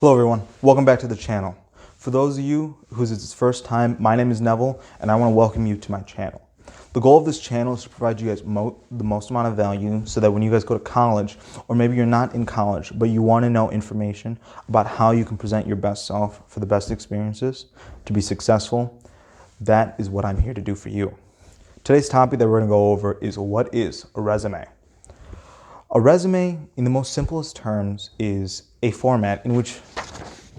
Hello everyone, welcome back to the channel. For those of you whose it's first time, my name is Neville and I want to welcome you to my channel. The goal of this channel is to provide you guys the most amount of value so that when you guys go to college, or maybe you're not in college, but you want to know information about how you can present your best self for the best experiences, to be successful, that is what I'm here to do for you. Today's topic that we're going to go over is what is a resume? A resume, in the most simplest terms, is a format in which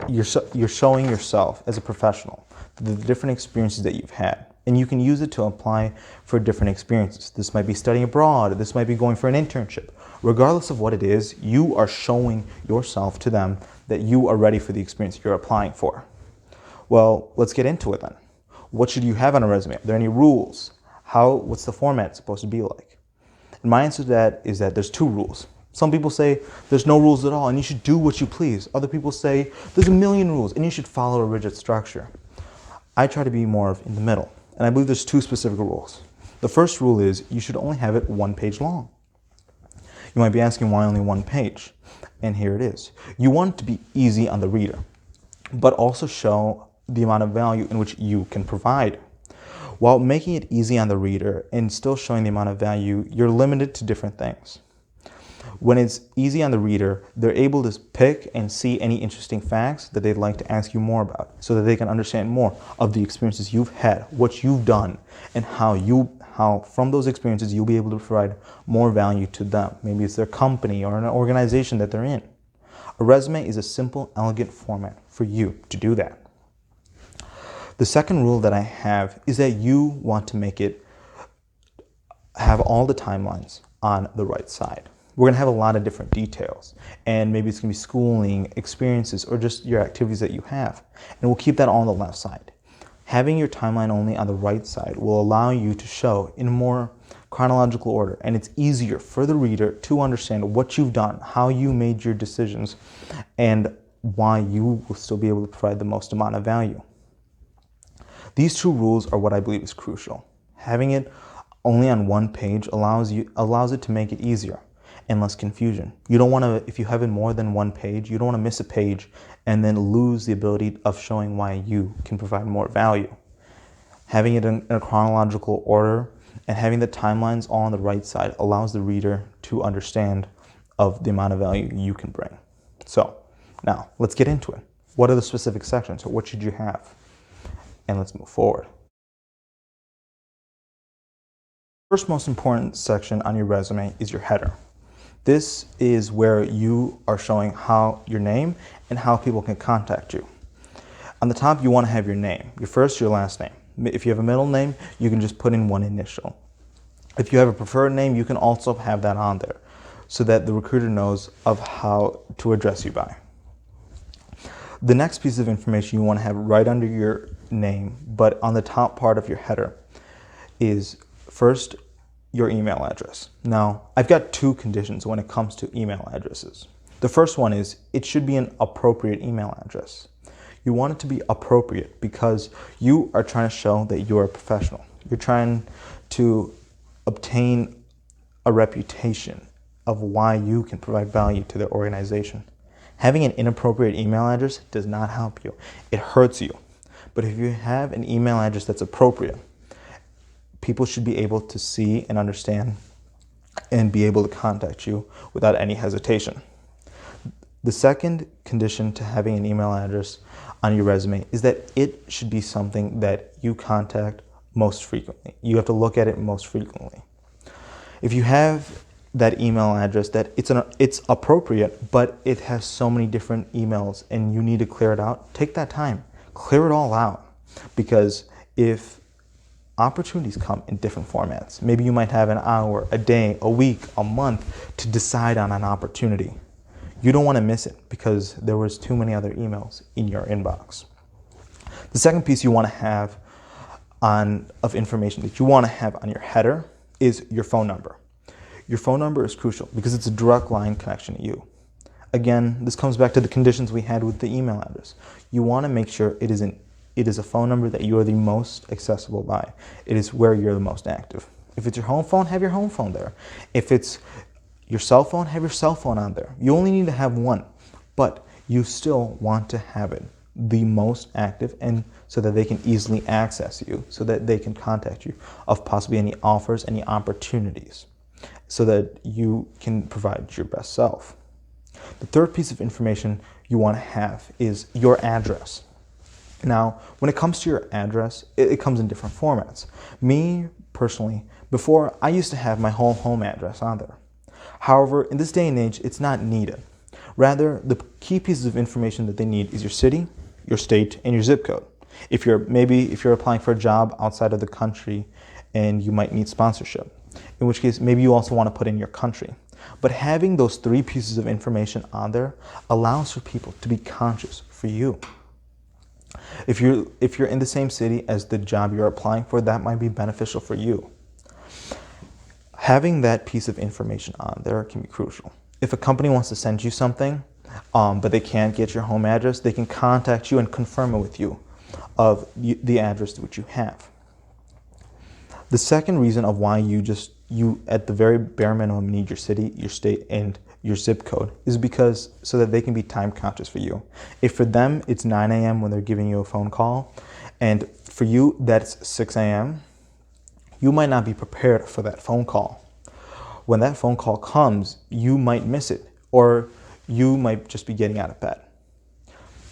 you're showing yourself as a professional, the different experiences that you've had. And you can use it to apply for different experiences. This might be studying abroad, this might be going for an internship. Regardless of what it is, you are showing yourself to them that you are ready for the experience you're applying for. Well, let's get into it then. What should you have on a resume? Are there any rules? What's the format supposed to be like? And my answer to that is that there's two rules. Some people say there's no rules at all and you should do what you please. Other people say there's a million rules and you should follow a rigid structure. I try to be more in the middle, and I believe there's two specific rules. The first rule is you should only have it 1 page long. You might be asking why only 1 page, and here it is. You want it to be easy on the reader, but also show the amount of value in which you can provide. While making it easy on the reader and still showing the amount of value, you're limited to different things. When it's easy on the reader, they're able to pick and see any interesting facts that they'd like to ask you more about so that they can understand more of the experiences you've had, what you've done, and how from those experiences you'll be able to provide more value to them. Maybe it's their company or an organization that they're in. A resume is a simple, elegant format for you to do that. The second rule that I have is that you want to make it have all the timelines on the right side. We're going to have a lot of different details, and maybe it's going to be schooling, experiences, or just your activities that you have. And we'll keep that all on the left side. Having your timeline only on the right side will allow you to show in a more chronological order, and it's easier for the reader to understand what you've done, how you made your decisions, and why you will still be able to provide the most amount of value. These two rules are what I believe is crucial. Having it only on 1 page allows it to make it easier and less confusion. You don't want to, if you have it more than 1 page, you don't want to miss a page and then lose the ability of showing why you can provide more value. Having it in a chronological order and having the timelines all on the right side allows the reader to understand of the amount of value you can bring. So now let's get into it. What are the specific sections, or what should you have? And let's move forward. First most important section on your resume is your header. This is where you are showing how your name and how people can contact you. On the top, you want to have your name, your first, your last name. If you have a middle name, you can just put in one initial. If you have a preferred name, you can also have that on there so that the recruiter knows of how to address you by. The next piece of information you want to have right under your name, but on the top part of your header, is first your email address. Now, I've got two conditions when it comes to email addresses. The first one is it should be an appropriate email address. You want it to be appropriate because you are trying to show that you're a professional. You're trying to obtain a reputation of why you can provide value to the organization. Having an inappropriate email address does not help you. It hurts you. But if you have an email address that's appropriate, people should be able to see and understand and be able to contact you without any hesitation. The second condition to having an email address on your resume is that it should be something that you contact most frequently. You have to look at it most frequently. If you have that email address that it's appropriate, but it has so many different emails and you need to clear it out, take that time, clear it all out. Because if opportunities come in different formats, maybe you might have an hour, a day, a week, a month to decide on an opportunity. You don't want to miss it because there was too many other emails in your inbox. The second piece you want to have of information that you want to have on your header is your phone number. Your phone number is crucial because it's a direct line connection to you. Again, this comes back to the conditions we had with the email address. You want to make sure it is a phone number that you are the most accessible by. It is where you're the most active. If it's your home phone, have your home phone there. If it's your cell phone, have your cell phone on there. You only need to have one, but you still want to have it the most active, and so that they can easily access you, so that they can contact you of possibly any offers, any opportunities, so that you can provide your best self. The third piece of information you want to have is your address. Now, when it comes to your address, it comes in different formats. Me, personally, before, I used to have my whole home address on there. However, in this day and age, it's not needed. Rather, the key pieces of information that they need is your city, your state, and your zip code. If you're applying for a job outside of the country and you might need sponsorship, in which case maybe you also want to put in your country. But having those three pieces of information on there allows for people to be conscious for you. If you're in the same city as the job you're applying for, that might be beneficial for you. Having that piece of information on there can be crucial. If a company wants to send you something, but they can't get your home address, they can contact you and confirm it with you of the address to which you have. The second reason of why you at the very bare minimum need your city, your state, and your zip code is because so that they can be time conscious for you. If for them it's 9 a.m. when they're giving you a phone call, and for you that's 6 a.m., you might not be prepared for that phone call. When that phone call comes, you might miss it, or you might just be getting out of bed.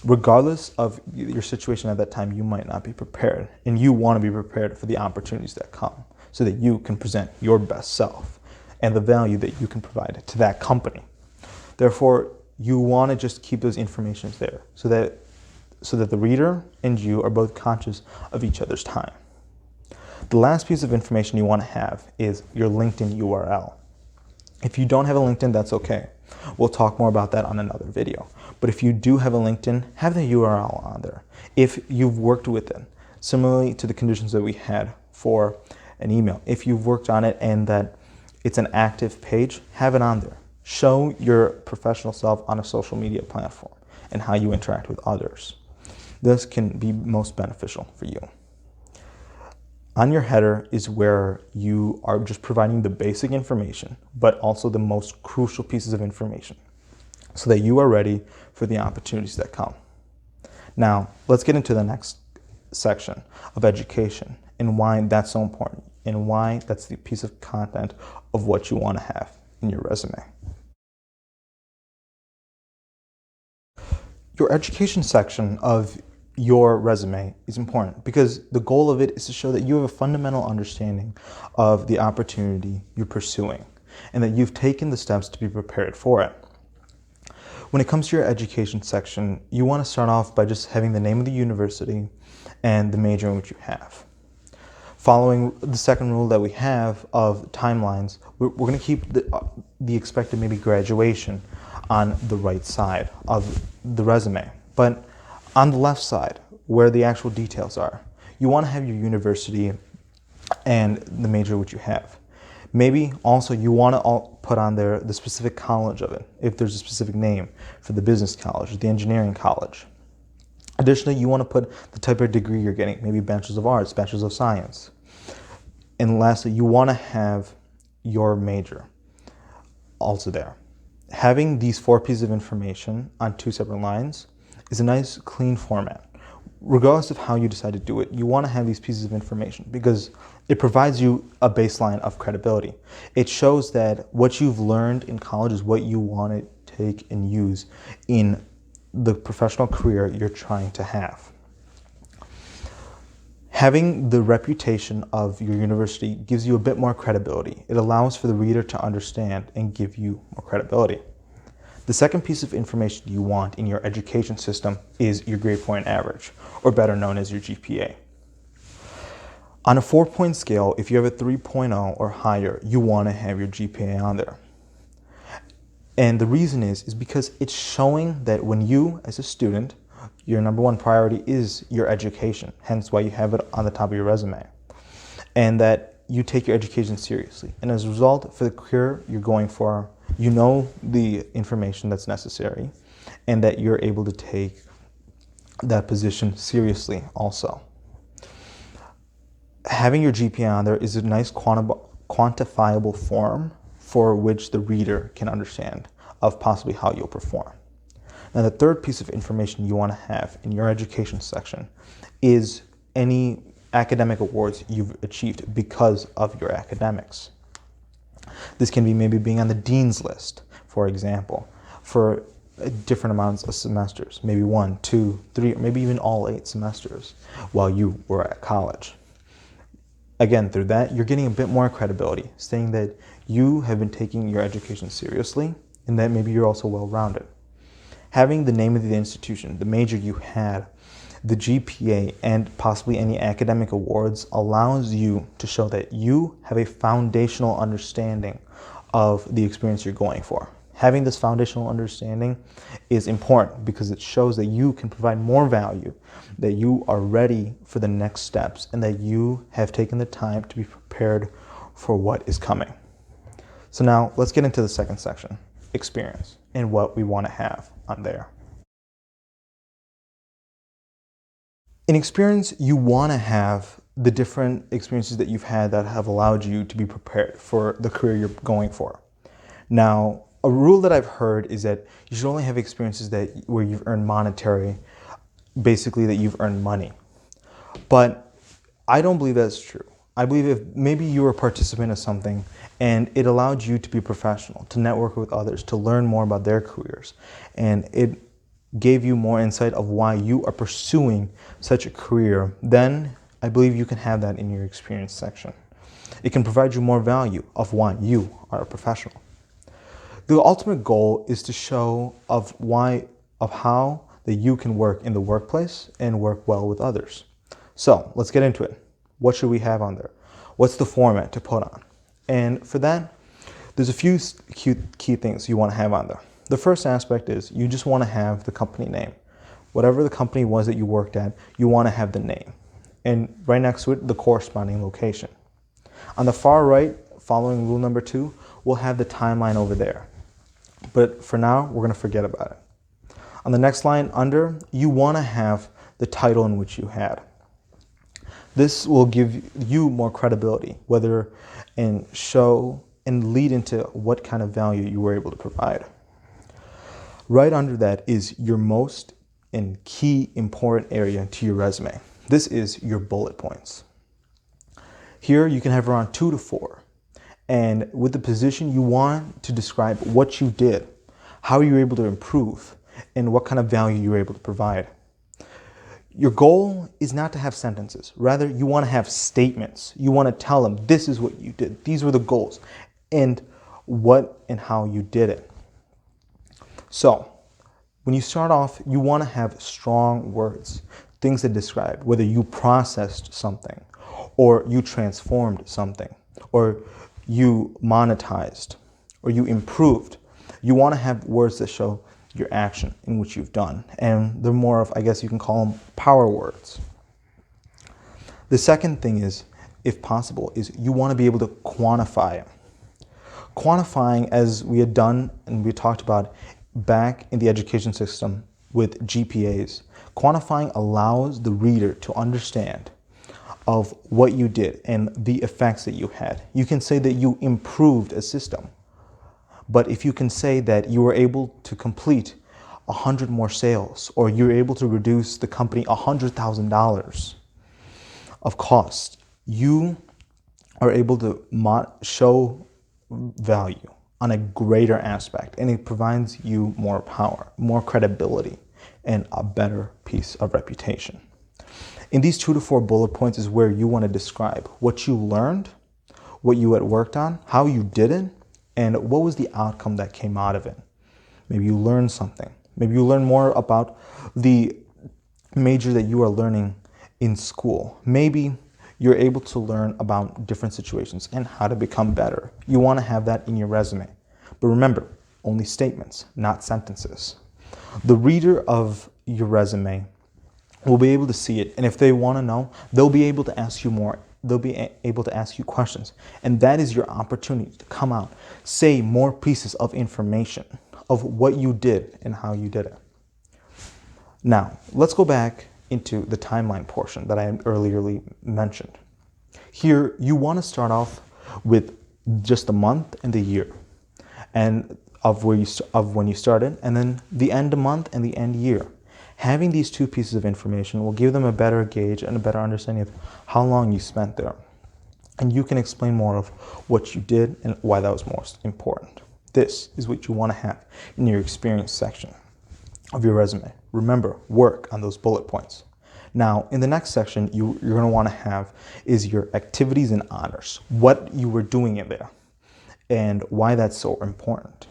Regardless of your situation at that time, you might not be prepared, and you want to be prepared for the opportunities that come so that you can present your best self and the value that you can provide to that company. Therefore, you want to just keep those informations there so that the reader and you are both conscious of each other's time. The last piece of information you want to have is your LinkedIn URL. If you don't have a LinkedIn, that's okay. We'll talk more about that on another video. But if you do have a LinkedIn, have the URL on there. If you've worked with it, similarly to the conditions that we had for an email, if you've worked on it and that it's an active page, have it on there. Show your professional self on a social media platform and how you interact with others. This can be most beneficial for you. On your header is where you are just providing the basic information, but also the most crucial pieces of information so that you are ready for the opportunities that come. Now, let's get into the next section of education and why that's so important and why that's the piece of content of what you want to have in your resume. Your education section of your resume is important because the goal of it is to show that you have a fundamental understanding of the opportunity you're pursuing and that you've taken the steps to be prepared for it. When it comes to your education section, you want to start off by just having the name of the university and the major in which you have. Following the second rule that we have of timelines, we're going to keep the expected maybe graduation on the right side of the resume. But on the left side, where the actual details are, you want to have your university and the major which you have. Maybe also you want to put on there the specific college of it, if there's a specific name for the business college or the engineering college. Additionally, you want to put the type of degree you're getting, maybe Bachelor's of Arts, Bachelor's of Science. And lastly, you want to have your major also there. Having these 4 pieces of information on 2 separate lines is a nice, clean format. Regardless of how you decide to do it, you want to have these pieces of information because it provides you a baseline of credibility. It shows that what you've learned in college is what you want to take and use in the professional career you're trying to have. Having the reputation of your university gives you a bit more credibility. It allows for the reader to understand and give you more credibility. The second piece of information you want in your education system is your grade point average, or better known as your GPA. On a 4-point scale, if you have a 3.0 or higher, you want to have your GPA on there. And the reason is because it's showing that when you, as a student, your number one priority is your education, hence why you have it on the top of your resume, and that you take your education seriously. And as a result, for the career you're going for, you know the information that's necessary, and that you're able to take that position seriously also. Having your GPA on there is a nice quantifiable form for which the reader can understand of possibly how you'll perform. Now, the third piece of information you want to have in your education section is any academic awards you've achieved because of your academics. This can be maybe being on the dean's list, for example, for different amounts of semesters, maybe 1, 2, 3, or maybe even all 8 semesters while you were at college. Again, through that, you're getting a bit more credibility, saying that you have been taking your education seriously and that maybe you're also well-rounded. Having the name of the institution, the major you had, the GPA, and possibly any academic awards allows you to show that you have a foundational understanding of the experience you're going for. Having this foundational understanding is important because it shows that you can provide more value, that you are ready for the next steps, and that you have taken the time to be prepared for what is coming. So now let's get into the second section, experience, and what we want to have on there. In experience, you want to have the different experiences that you've had that have allowed you to be prepared for the career you're going for. Now, a rule that I've heard is that you should only have experiences where you've earned monetary, basically that you've earned money. But I don't believe that's true. I believe if maybe you were a participant of something and it allowed you to be professional, to network with others, to learn more about their careers, and it gave you more insight of why you are pursuing such a career, then I believe you can have that in your experience section. It can provide you more value of why you are a professional. The ultimate goal is to show of how that you can work in the workplace and work well with others. So let's get into it. What should we have on there? What's the format to put on? And for that, there's a few key things you want to have on there. The first aspect is you just want to have the company name. Whatever the company was that you worked at, you want to have the name. And right next to it, the corresponding location. On the far right, following rule number 2, we'll have the timeline over there. But for now, we're going to forget about it. On the next line under, you want to have the title in which you had. This will give you more credibility, and show and lead into what kind of value you were able to provide. Right under that is your most and key important area to your resume. This is your bullet points. Here you can have around 2 to 4. And with the position, you want to describe what you did, how you were able to improve, and what kind of value you were able to provide. Your goal is not to have sentences. Rather, you want to have statements. You want to tell them, this is what you did. These were the goals, and what and how you did it. So, when you start off, you want to have strong words, things that describe whether you processed something, or you transformed something, or you monetized, or you improved. You want to have words that show your action in which you've done. And they're more of, I guess you can call them power words. The second thing is, if possible, is you want to be able to quantify it. Quantifying, as we had done and we talked about back in the education system with GPAs, quantifying allows the reader to understand of what you did and the effects that you had. You can say that you improved a system, but if you can say that you were able to complete 100 more sales, or you're able to reduce the company $100,000 of cost, you are able to show value on a greater aspect, and it provides you more power, more credibility, and a better piece of reputation. In these 2 to 4 bullet points is where you want to describe what you learned, what you had worked on, how you did it, and what was the outcome that came out of it. Maybe you learned something. Maybe you learn more about the major that you are learning in school. Maybe you're able to learn about different situations and how to become better. You want to have that in your resume. But remember, only statements, not sentences. The reader of your resume will be able to see it, and if they want to know, they'll be able to ask you more. They'll be able to ask you questions. And that is your opportunity to come out, say more pieces of information of what you did and how you did it. Now, let's go back into the timeline portion that I earlier mentioned. Here, you want to start off with just the month and the year. And of when you started, and then the end month and the end year. Having these two pieces of information will give them a better gauge and a better understanding of how long you spent there. And you can explain more of what you did and why that was most important. This is what you want to have in your experience section of your resume. Remember, work on those bullet points. Now, in the next section, you're going to want to have is your activities and honors, what you were doing in there, and why that's so important.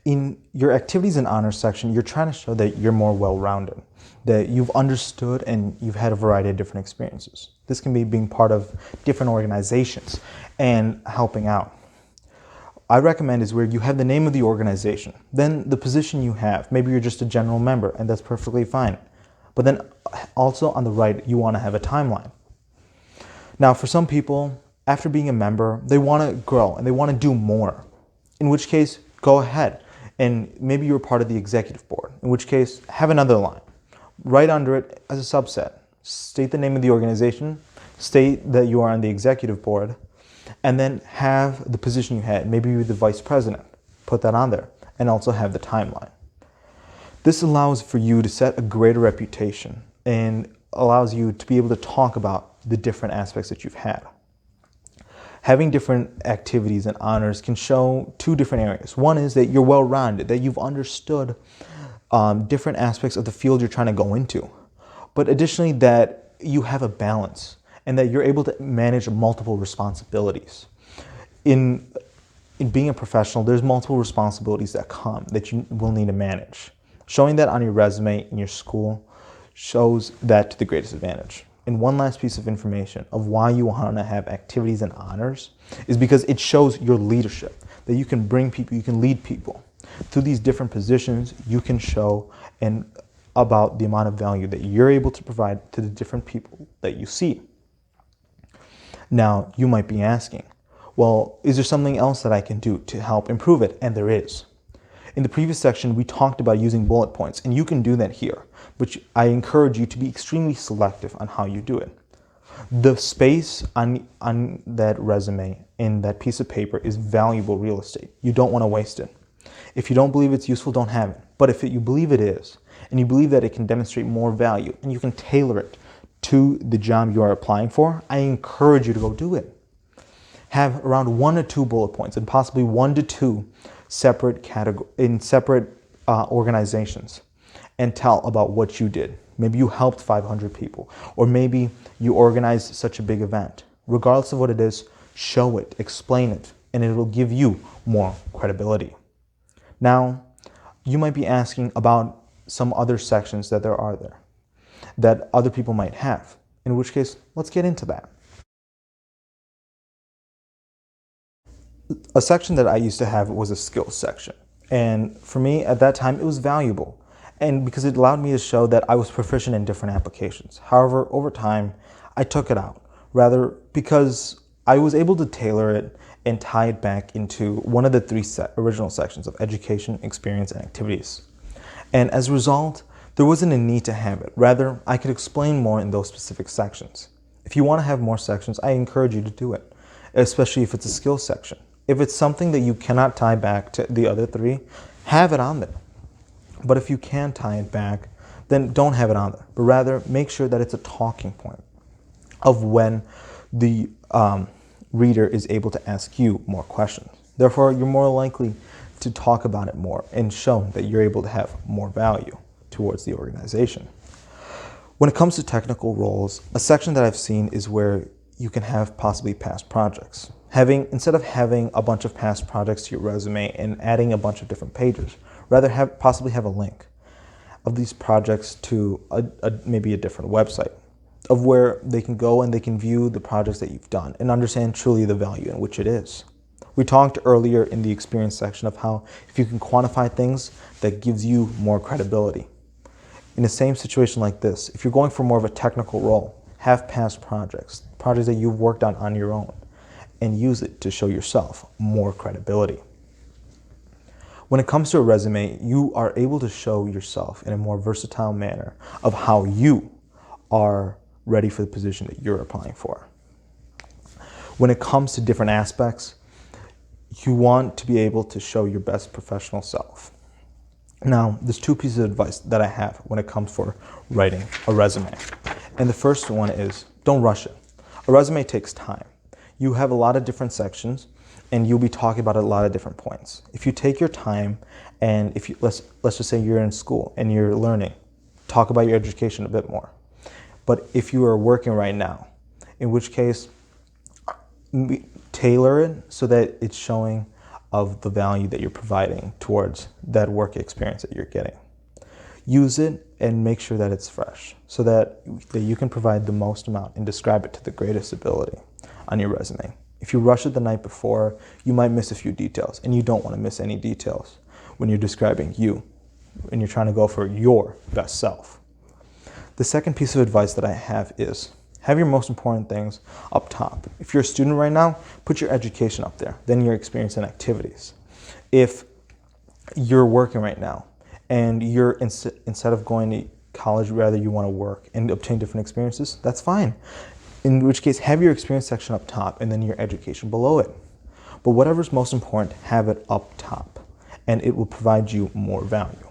In your activities and honors section, you're trying to show that you're more well-rounded, that you've understood and you've had a variety of different experiences. This can be being part of different organizations and helping out. I recommend is where you have the name of the organization, then the position you have. Maybe you're just a general member, and that's perfectly fine. But then also on the right, you want to have a timeline. Now, for some people, after being a member, they want to grow and they want to do more, in which case, go ahead. And maybe you're part of the executive board, in which case, have another line. Right under it as a subset. State the name of the organization, state that you are on the executive board, and then have the position you had. Maybe you're the vice president. Put that on there, and also have the timeline. This allows for you to set a greater reputation and allows you to be able to talk about the different aspects that you've had. Having different activities and honors can show two different areas. One is that you're well-rounded, that you've understood different aspects of the field you're trying to go into. But additionally, that you have a balance and that you're able to manage multiple responsibilities. In being a professional, there's multiple responsibilities that come that you will need to manage. Showing that on your resume in your school shows that to the greatest advantage. And one last piece of information of why you want to have activities and honors is because it shows your leadership, that you can bring people, you can lead people. Through these different positions, you can show about the amount of value that you're able to provide to the different people that you see. Now, you might be asking, well, is there something else that I can do to help improve it? And there is. In the previous section, we talked about using bullet points, and you can do that here, which I encourage you to be extremely selective on how you do it. The space on that resume in that piece of paper is valuable real estate. You don't want to waste it. If you don't believe it's useful, don't have it. But if you believe it is, and you believe that it can demonstrate more value, and you can tailor it to the job you are applying for, I encourage you to go do it. Have around 1 to 2 bullet points, and possibly 1 to 2 separate organizations, and tell about what you did. Maybe you helped 500 people, or maybe you organized such a big event. Regardless of what it is, show it, explain it, and it will give you more credibility. Now, you might be asking about some other sections that there are there, that other people might have, in which case, let's get into that. A section that I used to have was a skills section. And for me, at that time, it was valuable. And because it allowed me to show that I was proficient in different applications. However, over time, I took it out. Rather, because I was able to tailor it and tie it back into one of the 3 original sections of education, experience, and activities. And as a result, there wasn't a need to have it. Rather, I could explain more in those specific sections. If you want to have more sections, I encourage you to do it, especially if it's a skills section. If it's something that you cannot tie back to the other 3, have it on there. But if you can tie it back, then don't have it on there. But rather, make sure that it's a talking point of when the reader is able to ask you more questions. Therefore, you're more likely to talk about it more and show that you're able to have more value towards the organization. When it comes to technical roles, a section that I've seen is where you can have possibly past projects. Instead of having a bunch of past projects to your resume and adding a bunch of different pages, rather possibly have a link of these projects to maybe a different website of where they can go and they can view the projects that you've done and understand truly the value in which it is. We talked earlier in the experience section of how if you can quantify things, that gives you more credibility. In the same situation like this, if you're going for more of a technical role, have past projects that you've worked on your own, and use it to show yourself more credibility. When it comes to a resume, you are able to show yourself in a more versatile manner of how you are ready for the position that you're applying for. When it comes to different aspects, You want to be able to show your best professional self. Now, there's two pieces of advice that I have when it comes for writing a resume. And the first one is don't rush it. A resume takes time. You have a lot of different sections and you'll be talking about a lot of different points. If you take your time and if you, let's just say you're in school and you're learning, talk about your education a bit more. But if you are working right now, in which case, tailor it so that it's showing of the value that you're providing towards that work experience that you're getting. Use it and make sure that it's fresh so that you can provide the most amount and describe it to the greatest ability on your resume. If you rush it the night before, you might miss a few details, and you don't want to miss any details when you're describing you and you're trying to go for your best self. The second piece of advice that I have is have your most important things up top. If you're a student right now, put your education up there, then your experience and activities. If you're working right now and you're instead of going to college, rather you want to work and obtain different experiences, that's fine. In which case, have your experience section up top and then your education below it. But whatever's most important, have it up top, and it will provide you more value.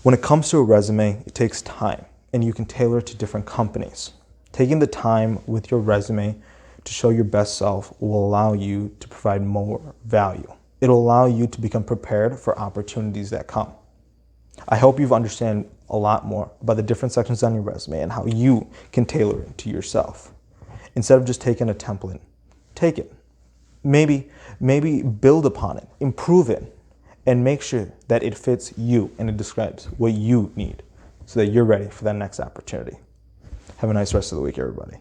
When it comes to a resume, it takes time, and you can tailor it to different companies. Taking the time with your resume to show your best self will allow you to provide more value. It'll allow you to become prepared for opportunities that come. I hope you've understand a lot more about the different sections on your resume and how you can tailor it to yourself. Instead of just taking a template, take it. Maybe build upon it, improve it, and make sure that it fits you and it describes what you need so that you're ready for that next opportunity. Have a nice rest of the week, everybody.